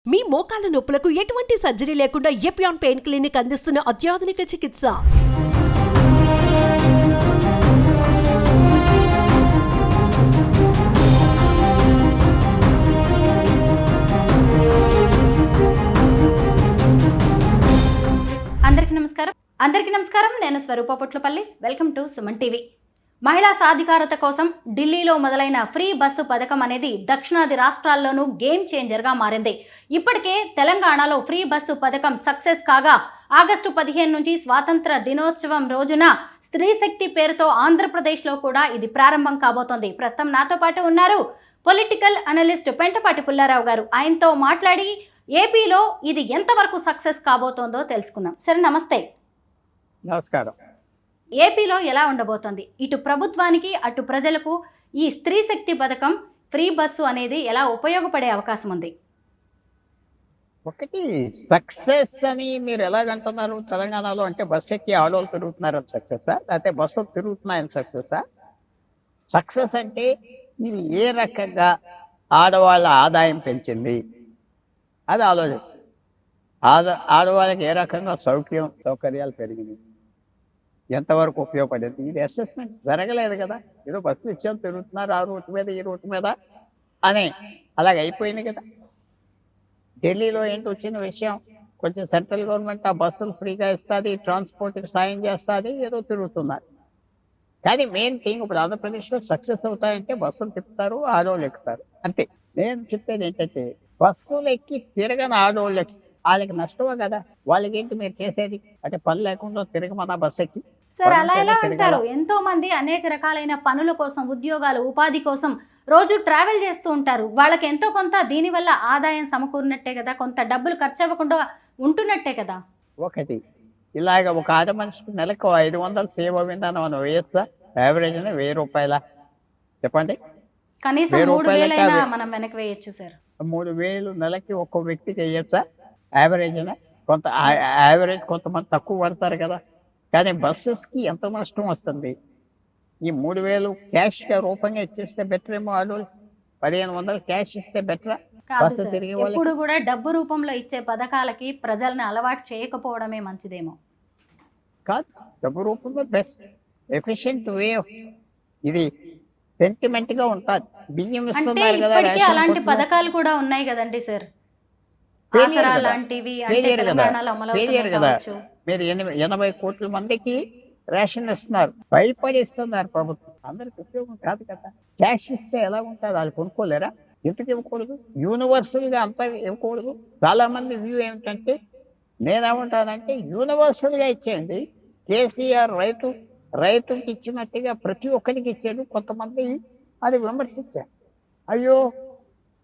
మీ మోకాల నొప్పులకు ఎటువంటి సర్జరీ లేకుండా ఎపియాన్ పెయిన్ క్లినిక్ అందిస్తున్న అత్యాధునిక చికిత్స. అందరికీ నమస్కారం. నేను Swarupa Potlapalli. Welcome to Suman TV. మహిళా సాధికారత కోసం ఢిల్లీలో మొదలైన ఫ్రీ బస్సు పథకం అనేది దక్షిణాది రాష్ట్రాల్లోనూ గేమ్ చేంజర్గా మారింది. ఇప్పటికే తెలంగాణలో ఫ్రీ బస్సు పథకం సక్సెస్ కాగా ఆగస్టు 15 నుంచి స్వాతంత్ర దినోత్సవం రోజున స్త్రీ శక్తి పేరుతో ఆంధ్రప్రదేశ్లో కూడా ఇది ప్రారంభం కాబోతోంది. ప్రస్తుతం నాతో పాటు ఉన్నారు పొలిటికల్ అనలిస్ట్ పెంటపాటి పుల్లారావు గారు. ఆయనతో మాట్లాడి ఏపీలో ఇది ఎంతవరకు సక్సెస్ కాబోతోందో తెలుసుకుందాం. సరే, నమస్తే. నమస్కారం. ఏపీలో ఎలా ఉండబోతోంది? ఇటు ప్రభుత్వానికి అటు ప్రజలకు ఈ స్త్రీ శక్తి పథకం ఫ్రీ బస్సు అనేది ఎలా ఉపయోగపడే అవకాశం ఉంది? ఒకటి సక్సెస్ అని మీరు ఎలాగంటున్నారు? తెలంగాణలో అంటే బస్సు ఎక్కి ఆడవాళ్ళు తిరుగుతున్నారని సక్సెసా, లేకపోతే బస్సులు తిరుగుతున్నాయని సక్సెసా? సక్సెస్ అంటే మీరు ఏ రకంగా ఆడవాళ్ళ ఆదాయం పెంచింది అది ఆలోచన. ఆడవాళ్ళకి ఏ రకంగా సౌకర్యాలు పెరిగినాయి, ఎంతవరకు ఉపయోగపడింది, ఇది అసెస్మెంట్ జరగలేదు కదా. ఏదో బస్సులు ఇచ్చాం, తిరుగుతున్నారు ఆ రూట్ మీద ఈ రూట్ మీద అని అలాగే అయిపోయింది కదా. ఢిల్లీలో ఏంటి వచ్చిన విషయం, కొంచెం సెంట్రల్ గవర్నమెంట్ ఆ బస్సులు ఫ్రీగా ఇస్తుంది, ట్రాన్స్పోర్ట్కి సాయం చేస్తుంది, ఏదో తిరుగుతున్నారు. కానీ మెయిన్ థింగ్ ఇప్పుడు ఆంధ్రప్రదేశ్లో సక్సెస్ అవుతాయంటే బస్సులు తిప్పుతారు, ఆడవాళ్ళు ఎక్కుతారు, అంతే. నేను చెప్పేది ఏంటంటే బస్సులు ఎక్కి తిరగని ఆడవాళ్ళకి వాళ్ళకి నష్టమే కదా. వాళ్ళకి ఏంటి మీరు చేసేది? అంటే పని లేకుండా తిరగమన్నా బస్సు ఎక్కి. సార్, అలా ఎలా అంటారు? ఎంతో మంది అనేక రకాలైన పనుల కోసం, ఉద్యోగాలు, ఉపాధి కోసం రోజు ట్రావెల్ చేస్తూ ఉంటారు. వాళ్ళకి ఎంతో కొంత దీనివల్ల ఆదాయం సమకూరినట్టే కదా, కొంత డబ్బులు ఖర్చు అవ్వకుండా ఉంటున్నట్టే కదా. ఒకటి ఇలాగ ఒక ఆడ మనిషికి నెలకు 500 సేవ్ అయిందని మనం వేయచ్చా? యావరేజ్ 1000 రూపాయల చెప్పండి. కనీసం 3000 మనం వెనక్కి వేయచ్చు సార్. 3000 నెలకి ఒక్కో వ్యక్తికి వేయచ్చా? యావరేజ్ కొంత యావరేజ్ కొంతమంది తక్కువ పడతారు కదా. కానీ బస్సెస్కి ఎంత నష్టం వస్తుంది? ఈ 3000 క్యాష్గా రూపంగా ఇచ్చేస్తే బెటర్ ఏమో. ఆడవాళ్ళు 1500 క్యాష్ ఇస్తే బెటరా? బస్సు తిరిగి ఇప్పుడు కూడా డబ్బు రూపంలో ఇచ్చే పథకాలకి ప్రజల్ని అలవాటు చేయకపోవడమే మంచిదేమో కాదు. డబ్బు రూపంలో బెస్ట్ ఎఫిషియెంట్ వే ఆఫ్ ఇది సెంటిమెంట్గా ఉంటుంది. బియ్యం ఇస్తున్నారు కదా, అలాంటి పథకాలు కూడా ఉన్నాయి కదండి సార్. కదా. మీరు 80 కోట్ల మందికి రేషన్ ఇస్తున్నారు, భయపడి ఇస్తున్నారు ప్రభుత్వం. అందరికి ఉపయోగం కాదు కదా. క్యాష్ ఇస్తే ఎలా ఉంటుంది? వాళ్ళు కొనుక్కోలేరా? ఎందుకు ఇవ్వకూడదు? యూనివర్సల్గా అంతా ఇవ్వకూడదు? చాలా మంది వ్యూ ఏమిటంటే, నేనేమంటానంటే యూనివర్సల్గా ఇచ్చేయండి. కేసీఆర్ రైతుకి ఇచ్చినట్టుగా ప్రతి ఒక్కరికి ఇచ్చాడు. కొంతమంది అది విమర్శించారు. అయ్యో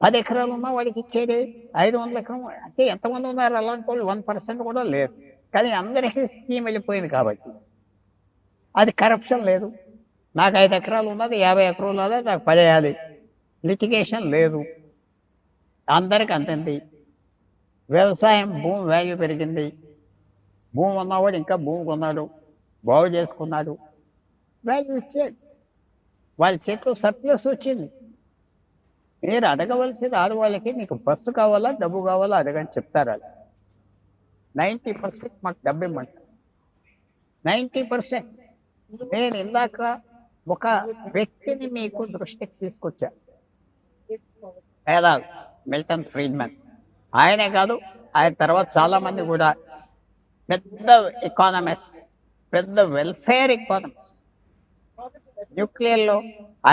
10 ఎకరాలు ఉన్నా వాడికి ఇచ్చేది 500 ఎకరం అంటే ఎంతమంది ఉన్నారు అలాంటి వాళ్ళు? 1% కూడా లేదు. కానీ అందరికీ స్కీమ్ వెళ్ళిపోయింది కాబట్టి అది కరప్షన్ లేదు. నాకు 5 ఎకరాలు ఉన్నది, 50 ఎకరాలు ఉన్నది, నాకు 10 వేయాలి, లిటిగేషన్ లేదు, అందరికి అంతంది. వ్యవసాయం భూమి వాల్యూ పెరిగింది. భూమి ఉన్నవాడు ఇంకా భూమి కొన్నాడు, బాగు చేసుకున్నాడు, వాల్యూ ఇచ్చాడు. వాళ్ళ చేతిలో సర్ప్లస్ వచ్చింది. మీరు అడగవలసింది ఆడవాళ్ళకి, నీకు బస్సు కావాలా డబ్బు కావాలా అడగని చెప్తారు. అది 90% మాకు డబ్బు ఇమ్మంటారు. 90%. నేను ఇందాక ఒక వ్యక్తిని మీకు దృష్టికి తీసుకొచ్చా, మేధావి మిల్టన్ ఫ్రీడ్మన్. ఆయనే కాదు, ఆయన తర్వాత చాలామంది కూడా పెద్ద ఎకానమిస్ట్, పెద్ద వెల్ఫేర్ ఎకానమిస్ట్. న్యూక్లియర్లో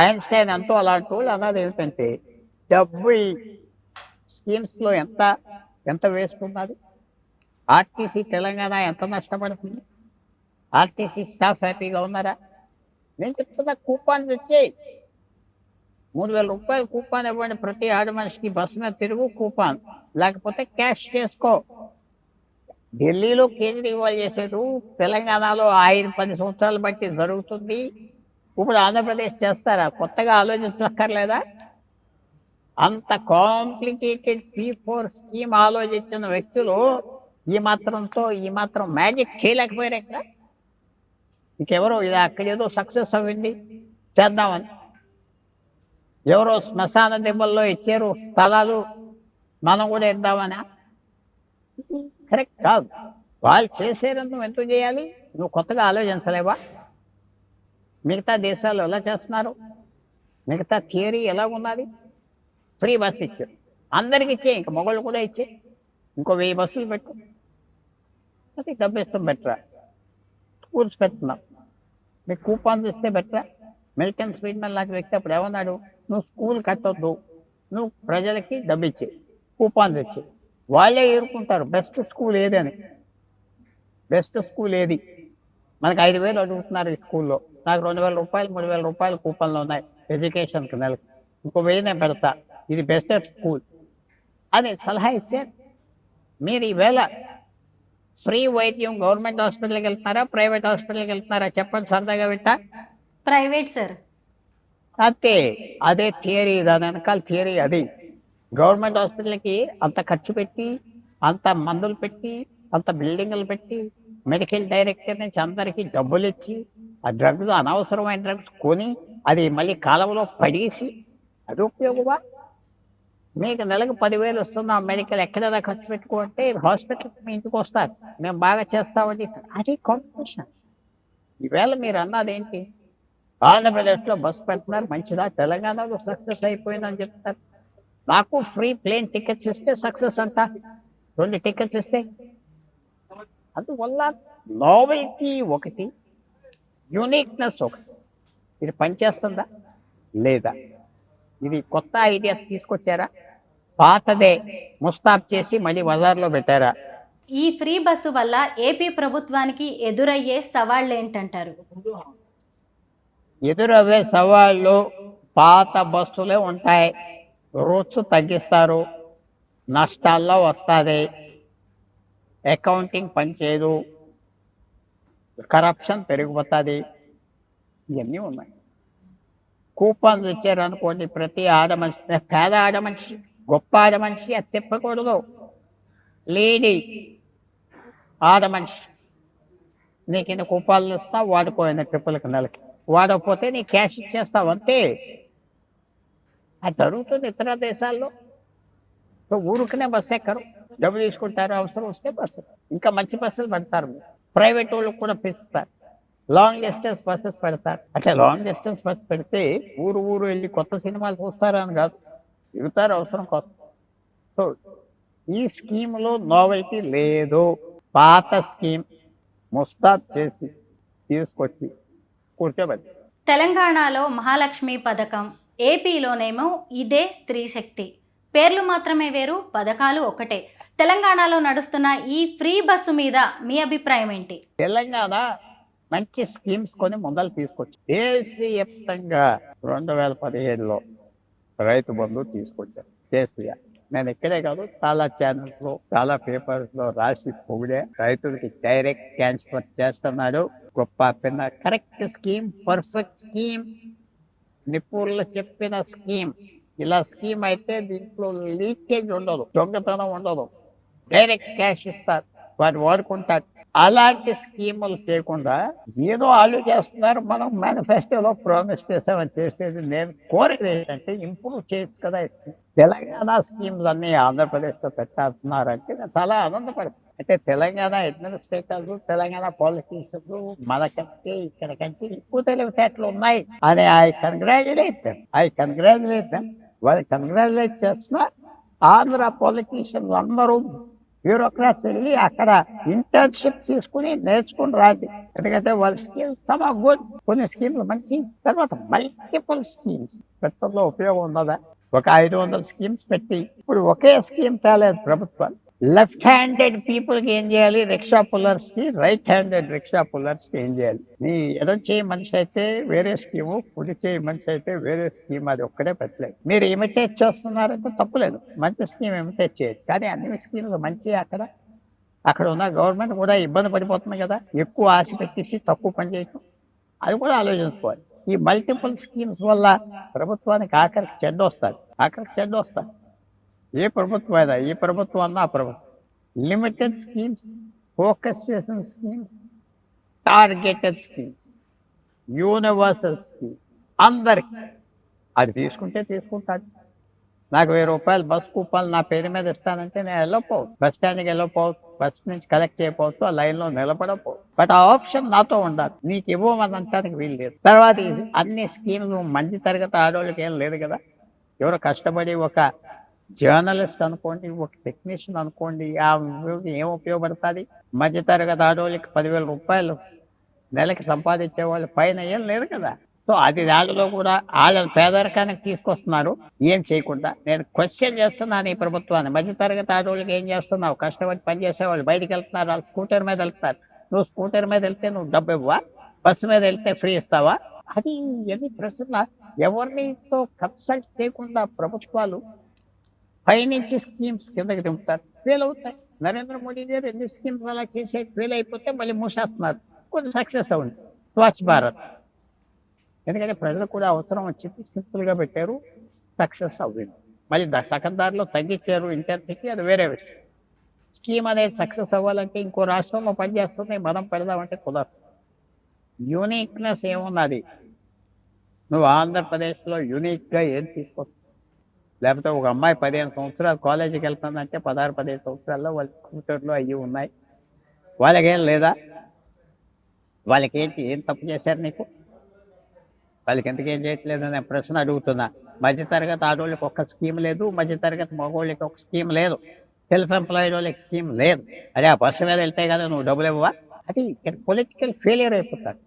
ఐన్స్టైన్ ఎంతో అలాంటి వాళ్ళు అన్నది ఏమిటంటే, డబ్బు ఈ స్కీమ్స్లో ఎంత వేసుకున్నది? ఆర్టీసీ తెలంగాణ ఎంత నష్టపడుతుంది? ఆర్టీసీ స్టాఫ్ హ్యాపీగా ఉన్నారా? నేను చెప్తున్నా, కూపాన్ తెచ్చేయి. 3000 రూపాయలు కూపాన్ ఇవ్వండి ప్రతి ఆడ మనిషికి. బస్సు మీద తిరుగు, కూపాన్, లేకపోతే క్యాష్ చేసుకో. ఢిల్లీలో కేజ్రీవాల్ చేసాడు, తెలంగాణలో ఆయన 10 సంవత్సరాలు బట్టి జరుగుతుంది. ఇప్పుడు ఆంధ్రప్రదేశ్ చేస్తారా? కొత్తగా ఆలోచించక్కర్లేదా? అంత కాంప్లికేటెడ్ P4 స్కీమ్ ఆలోచించిన వ్యక్తులు ఈ మాత్రం మ్యాజిక్ చేయలేకపోయారు. ఇక్కడ ఇంకెవరో ఇది అక్కడేదో సక్సెస్ అవ్వింది చేద్దామని ఎవరో శ్మశాన దెబ్బల్లో ఇచ్చారు స్థలాలు, మనం కూడా ఇద్దామనా? కరెక్ట్ కాదు. వాళ్ళు చేసేది నువ్వు ఎందుకు చేయాలి? నువ్వు కొత్తగా ఆలోచించలేవా? మిగతా దేశాలు ఎలా చేస్తున్నారు? మిగతా థియరీ ఎలా ఉన్నది? ఫ్రీ బస్ ఇచ్చారు, అందరికి ఇచ్చే, ఇంకా మొగళ్ళు కూడా ఇచ్చే, ఇంకో 1000 బస్సులు పెట్టు, అది డబ్బు ఇస్తాం బెటరా. స్కూల్స్ పెడుతున్నాం, మీకు కూపాన్స్ ఇస్తే బెటరా. మిల్టన్ ఫ్రీడ్మన్ లాంటి వ్యక్తి అప్పుడు ఏమన్నాడు? నువ్వు స్కూల్ కట్టొద్దు, నువ్వు ప్రజలకి డబ్బు ఇచ్చే, కూపాన్స్ ఇచ్చే, వాళ్ళే ఏరుకుంటారు బెస్ట్ స్కూల్ ఏది అని. బెస్ట్ స్కూల్ ఏది? మనకు 5000 అడుగుతున్నారు ఈ స్కూల్లో, నాకు 2000 రూపాయలు 3000 రూపాయలు కూపన్లు ఉన్నాయి ఎడ్యుకేషన్కి నెలకు, ఇంకో 1000 నేను పెడతా, ఇది బెస్ట్ స్కూల్ అని సలహా ఇచ్చారు. మీరు ఈవేళ ఫ్రీ వైద్యం గవర్నమెంట్ హాస్పిటల్కి వెళ్తున్నారా, ప్రైవేట్ హాస్పిటల్కి వెళ్తున్నారా? చెప్పండి సరదాగా వింటా. Private sir. అంతే, అదే థియరీ, దాని వెనకాల థియరీ అది. గవర్నమెంట్ హాస్పిటల్కి అంత ఖర్చు పెట్టి, అంత మందులు పెట్టి, అంత బిల్డింగులు పెట్టి, మెడికల్ డైరెక్టర్ నుంచి అందరికీ డబ్బులు ఇచ్చి, ఆ డ్రగ్స్ అనవసరమైన డ్రగ్స్ కొని అది మళ్ళీ కాలంలో పడేసి, అది ఉపయోగమా? మీకు నెలకు 10,000 వస్తున్నాం, మెడికల్ ఎక్కడైనా ఖర్చు పెట్టుకుంటే హాస్పిటల్కి మీ ఇంటికి వస్తారు, మేము బాగా చేస్తామని. అది కాంపిటీషన్. ఈవేళ మీరు అన్నది ఏంటి? ఆంధ్రప్రదేశ్లో బస్సు పెడుతున్నారు, మంచిదా? తెలంగాణలో సక్సెస్ అయిపోయిందని చెప్తారు. నాకు ఫ్రీ ప్లేన్ టికెట్స్ ఇస్తే సక్సెస్ అంట, 2 టికెట్స్ ఇస్తే. అందువల్ల నావెల్టీ ఒకటి, యూనిక్నెస్ ఒకటి. ఇది పనిచేస్తుందా లేదా? ఇది కొత్త ఐడియాస్ తీసుకొచ్చారా, పాతదే ముస్తాబ్ చేసి మళ్ళీ బజార్లో పెట్టారా? ఈ ఫ్రీ బస్సు వల్ల ఏపీ ప్రభుత్వానికి ఎదురయ్యే సవాళ్ళు ఏంటంటారు? ఎదురవే సవాళ్ళు పాత బస్సులే ఉంటాయి, రూట్స్ తగ్గిస్తారు, నష్టాల్లో వస్తుంది, అకౌంటింగ్ పనిచేయదు, కరప్షన్ పెరిగిపోతుంది, ఇవన్నీ ఉన్నాయి. కూపన్స్ ఇచ్చారనుకోండి, ప్రతి ఆడమనిషి, పేద ఆడమనిషి గొప్ప ఆడమనిషి అది తిప్పకూడదు. లేడీ ఆడమనిషి నీకు ఇన్ని కూపాలు ఇస్తావు, వాడుకోయిన ట్రిప్పులకి నెలకి, వాడకపోతే నీ క్యాష్ ఇచ్చేస్తావు అంతే. అది జరుగుతుంది ఇతర దేశాల్లో. ఊరుకునే బస్సు ఎక్కరు, డబ్బులు తీసుకుంటారు, అవసరం వస్తే బస్సు, ఇంకా మంచి బస్సులు పెడతారు, ప్రైవేట్ వాళ్ళకి కూడా పెంచుతారు, లాంగ్ డిస్టెన్స్ బస్సెస్ పెడతారు. అట్లా లాంగ్ డిస్టెన్స్ బస్ పెడితే ఊరు వెళ్ళి కొత్త సినిమాలు చూస్తారా అని కాదు, తిరుగుతారు అవసరం కోసం. సో ఈ స్కీమ్లో నోవెల్టీ లేదు, పాత స్కీమ్ ముస్తాబ్ చేసి తీసుకొచ్చి కూర్చోబెట్టి. తెలంగాణలో మహాలక్ష్మి పథకం, ఏపీలోనేమో ఇదే స్త్రీ శక్తి. పేర్లు మాత్రమే వేరు, పథకాలు ఒకటే. తెలంగాణలో నడుస్తున్న ఈ ఫ్రీ బస్సు మీద మీ అభిప్రాయం ఏంటి? తెలంగాణ మంచి స్కీమ్స్ కొని మొదలు తీసుకొచ్చి దేశవ్యాప్తంగా 2017లో రైతు బంధు తీసుకొచ్చారు కేసీఆర్. నేను ఇక్కడే కాదు, చాలా ఛానల్స్ లో, చాలా పేపర్స్ లో రాసి పొగిడే. రైతులకి డైరెక్ట్ ట్రాన్స్ఫర్ చేస్తున్నారు, గొప్ప పిన్న, కరెక్ట్ స్కీమ్, పర్ఫెక్ట్ స్కీమ్, నిపుణులు చెప్పిన స్కీమ్. ఇలా స్కీమ్ అయితే దీంట్లో లీకేజ్ ఉండదు, దొంగతనం ఉండదు, డైరెక్ట్ క్యాష్ ఇస్తారు, వారు వాడుకుంటారు. అలాంటి స్కీములు చేయకుండా ఏదో ఆలు చేస్తున్నారు. మనం మేనిఫెస్టోలో ప్రామిస్ చేసామని చేసేది. నేను కోరేది ఏంటంటే ఇంప్రూవ్ చేయొచ్చు కదా. తెలంగాణ స్కీమ్స్ అన్ని ఆంధ్రప్రదేశ్లో పెట్టేస్తున్నారంటే నేను చాలా ఆనందపడతాను. అంటే తెలంగాణ అడ్మినిస్ట్రేటర్లు, తెలంగాణ పాలిటీషియన్స్ మనకంటే ఇక్కడ కంటే ఎక్కువ తెలివితేటలు ఉన్నాయి అని ఐ కంగ్రాచులేట్ దెమ్. వాళ్ళు కంగ్రాచులేట్ చేస్తున్నా. ఆంధ్ర పాలిటీషియన్స్ అందరూ బ్యూరోక్రాట్స్ వెళ్ళి అక్కడ ఇంటర్న్షిప్ తీసుకుని నేర్చుకుని రాదు. ఎందుకంటే వాళ్ళ స్కీమ్స్ చాలా గుడ్, కొన్ని స్కీమ్లు మంచి, తర్వాత మల్టిపుల్ స్కీమ్స్ పెట్టడంలో ఉపయోగం ఉన్నదా? ఒక 500 స్కీమ్స్ పెట్టి ఇప్పుడు ఒకే స్కీమ్ తేలేదు ప్రభుత్వాలు. లెఫ్ట్ హ్యాండెడ్ పీపుల్కి ఏం చేయాలి, రిక్షా పుల్లర్స్కి, రైట్ హ్యాండెడ్ రిక్షా పుల్లర్స్కి ఏం చేయాలి? నీ ఎడం చేయి మనిషి అయితే వేరే స్కీము, కుడి చేయి మనిషి అయితే వేరే స్కీమ్, అది ఒక్కడే పెట్టలేదు. మీరు ఇమిటేట్ చేస్తున్నారంటే తప్పులేదు, మంచి స్కీమ్ ఇమిటేట్ చేయొచ్చు, కానీ అన్ని స్కీమ్లు మంచి అక్కడ ఉన్న గవర్నమెంట్ కూడా ఇబ్బంది పడిపోతుంది కదా, ఎక్కువ ఆశ పెట్టేసి తక్కువ పని చేయటం, అది కూడా ఆలోచించుకోవాలి. ఈ మల్టిపుల్ స్కీమ్స్ వల్ల ప్రభుత్వానికి ఆఖరికి చెడ్డ వస్తుంది. ఏ ప్రభుత్వం అయినా, ఈ ప్రభుత్వం అన్నా ప్రభుత్వం, లిమిటెడ్ స్కీమ్స్, ఫోకస్ చేసిన schemes, targeted schemes, universal schemes అందరికి అది తీసుకుంటాడు. నాకు 1000 రూపాయలు బస్ కూపాలు నా పేరు మీద ఇస్తానంటే నేను వెళ్ళకపోవచ్చు, బస్ స్టాండ్కి వెళ్ళకపోవచ్చు, బస్ నుంచి కలెక్ట్ చేయకపోవచ్చు, ఆ లైన్లో నిలబడకపోవచ్చు. బట్ ఆ ఆప్షన్ నాతో ఉండాలి. నీకు ఇవ్వమని అంటానికి వీలు లేదు. తర్వాత అన్ని స్కీమ్లు మంచి తరగతి ఆడవాళ్ళకి ఏం లేదు కదా. ఎవరో కష్టపడి ఒక జర్నలిస్ట్ అనుకోండి, ఒక టెక్నీషియన్ అనుకోండి, ఆ ఏం ఉపయోగపడుతుంది? మధ్య తరగతి ఆడవాళ్ళకి 10,000 రూపాయలు నెలకి సంపాదించే వాళ్ళు పైన ఏం లేదు కదా. సో అది దానిలో కూడా వాళ్ళని పేదరికానికి తీసుకొస్తున్నారు ఏం చేయకుండా. నేను క్వశ్చన్ చేస్తున్నాను ఈ ప్రభుత్వాన్ని. మధ్య తరగతి ఆడవాళ్ళకి ఏం చేస్తున్నావు? కష్టపడి పనిచేసేవాళ్ళు బయటికి వెళ్తున్నారు, వాళ్ళు స్కూటర్ మీద వెళ్తున్నారు. నువ్వు స్కూటర్ మీద వెళ్తే నువ్వు డబ్బు ఇవ్వవా? బస్సు మీద వెళ్తే ఫ్రీ ఇస్తావా? అది ఎన్ని ప్రశ్నల ఎవరినితో కన్సల్ట్ చేయకుండా ప్రభుత్వాలు పైనుంచి స్కీమ్స్ కిందకి దింపుతారు, ఫెయిల్ అవుతాయి. నరేంద్ర మోడీ గారు ఎన్ని స్కీమ్స్ అలా చేసే ఫెయిల్ అయిపోతే మళ్ళీ మూసేస్తున్నారు. కొంచెం సక్సెస్ అవుతుంది స్వచ్ఛ భారత్. ఎందుకంటే ప్రజలకు కూడా అవసరం వచ్చింది, సింపుల్గా పెట్టారు, సక్సెస్ అవ్వింది. మళ్ళీ సకందారులో తగ్గించారు ఇంటెన్సిటీ, అది వేరే విషయం. స్కీమ్ అనేది సక్సెస్ అవ్వాలంటే ఇంకో రాష్ట్రంలో పనిచేస్తుంది, మనం పెడదామంటే కుదరదు. యూనిక్నెస్ ఏమున్నది? నువ్వు ఆంధ్రప్రదేశ్లో యూనిక్గా ఏం తీసుకొస్తావు? లేకపోతే ఒక అమ్మాయి 15 సంవత్సరాలు కాలేజీకి వెళ్తుందంటే 16-15 సంవత్సరాల్లో వాళ్ళ స్కూటర్లు అవి ఉన్నాయి. వాళ్ళకేం లేదా? వాళ్ళకేంటి, ఏం తప్పు చేశారు నీకు? వాళ్ళకి ఎందుకేం చేయట్లేదు అనే ప్రశ్న అడుగుతున్నా. మధ్యతరగతి ఆడవాళ్ళకి ఒక్క స్కీమ్ లేదు, మధ్యతరగతి మగవాళ్ళకి ఒక స్కీమ్ లేదు, సెల్ఫ్ ఎంప్లాయిడ్ వాళ్ళకి స్కీమ్ లేదు. అదే ఆ బస్సు మీద వెళ్తే కదా నువ్వు డబ్బులు ఇవ్వవా? అది పొలిటికల్ ఫెయిలియర్ అయిపోతారు.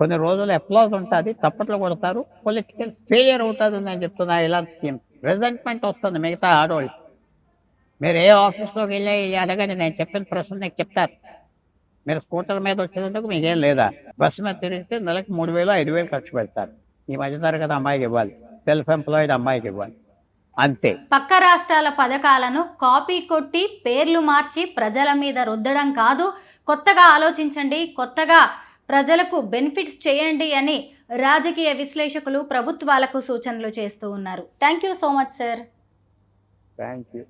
కొన్ని రోజులు అప్లాజ్ ఉంటుంది, తప్పట్లు కొడతారు, పొలిటికల్ ఫెయిలియర్ అవుతుంది. నేను చెప్తున్నా ఇలాంటి స్కీమ్ రిజెంట్మెంట్ వస్తుంది మిగతా ఆడవాళ్ళు. మీరు ఏ ఆఫీస్లోకి వెళ్ళి అడగండి, నేను చెప్పిన ప్రశ్న నీకు చెప్తారు. మీరు స్కూటర్ మీద వచ్చినందుకు మీకేం లేదా? బస్సు మీద తిరిగితే నెలకు 3,000-5,000 ఖర్చు పెడతారు. ఈ మధ్యతరగతి అమ్మాయికి ఇవ్వాలి, సెల్ఫ్ ఎంప్లాయిడ్ అమ్మాయికి ఇవ్వాలి, అంతే. పక్క రాష్ట్రాల పథకాలను కాపీ కొట్టి పేర్లు మార్చి ప్రజల మీద రుద్దడం కాదు, కొత్తగా ఆలోచించండి, కొత్తగా ప్రజలకు బెనిఫిట్స్ చేయండి అని రాజకీయ విశ్లేషకులు ప్రభుత్వాలకు సూచనలు చేస్తూ ఉన్నారు. Thank you so much sir. Thank you.